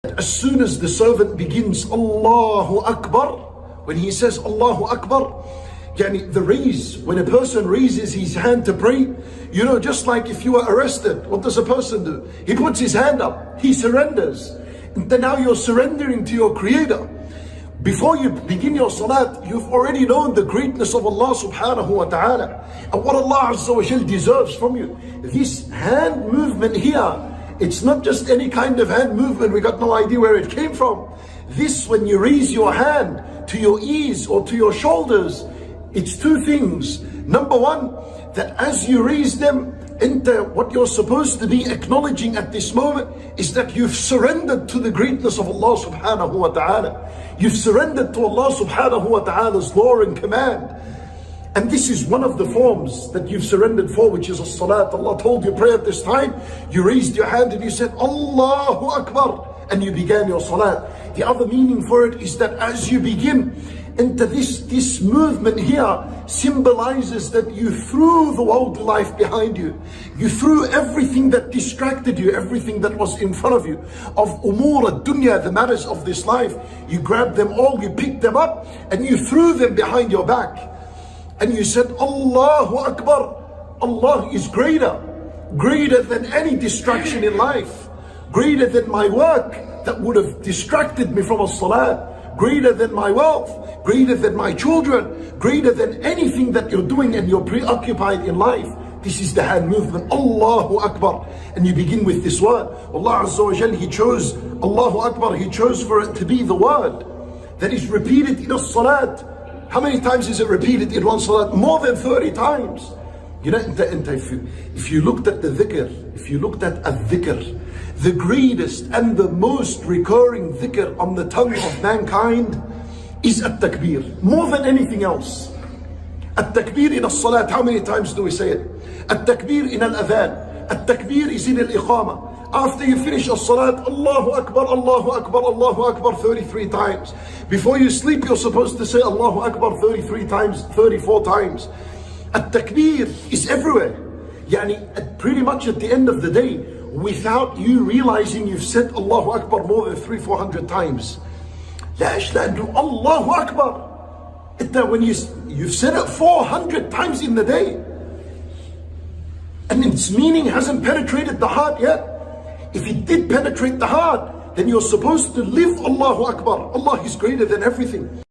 As soon as the servant begins Allahu Akbar, when he says Allahu Akbar, the raise, when a person raises his hand to pray, just like if you were arrested, what does a person do? He puts his hand up, he surrenders. And then now you're surrendering to your Creator. Before you begin your salat, you've already known the greatness of Allah subhanahu wa ta'ala and what Allah Azza wa Jal deserves from you. This hand movement here, it's not just any kind of hand movement, we got no idea where it came from. This, when you raise your hand to your ears or to your shoulders, it's two things. Number one, that as you raise them, what you're supposed to be acknowledging at this moment is that you've surrendered to the greatness of Allah subhanahu wa ta'ala. You've surrendered to Allah subhanahu wa ta'ala's law and command. And this is one of the forms that you've surrendered for, which is a salat. Allah told you pray at this time, you raised your hand and you said Allahu Akbar, and you began your salat. The other meaning for it is that as you begin into this movement here, symbolizes that you threw the worldly life behind you. You threw everything that distracted you, everything that was in front of you, of umur ad-dunya, the matters of this life. You grabbed them all, you picked them up, and you threw them behind your back. And you said, Allahu Akbar. Allah is greater than any distraction in life, greater than my work that would have distracted me from a salat, greater than my wealth, greater than my children, greater than anything that you're doing and you're preoccupied in life. This is the hand movement, Allahu Akbar. And you begin with this word. Allah Azza wa Jal, He chose Allahu Akbar, He chose for it to be the word that is repeated in a salat. How many times is it repeated in one salat? More than 30 times. If you looked at the dhikr, if you looked at a-dhikr, the greatest and the most recurring dhikr on the tongue of mankind is at-takbir, more than anything else. At-takbir in a-salat, how many times do we say it? At-takbir in al-adhan, at-takbir is in al-iqama. After you finish as-salat, Allahu Akbar, Allahu Akbar, Allahu Akbar 33 times. Before you sleep, you're supposed to say Allahu Akbar 33 times, 34 times. At-takbir is everywhere. Pretty much at the end of the day, without you realizing you've said Allahu Akbar more than 300-400 times. Allahu Akbar. When you've said it 400 times in the day, and its meaning hasn't penetrated the heart yet. If it did penetrate the heart, then you're supposed to live Allahu Akbar. Allah is greater than everything.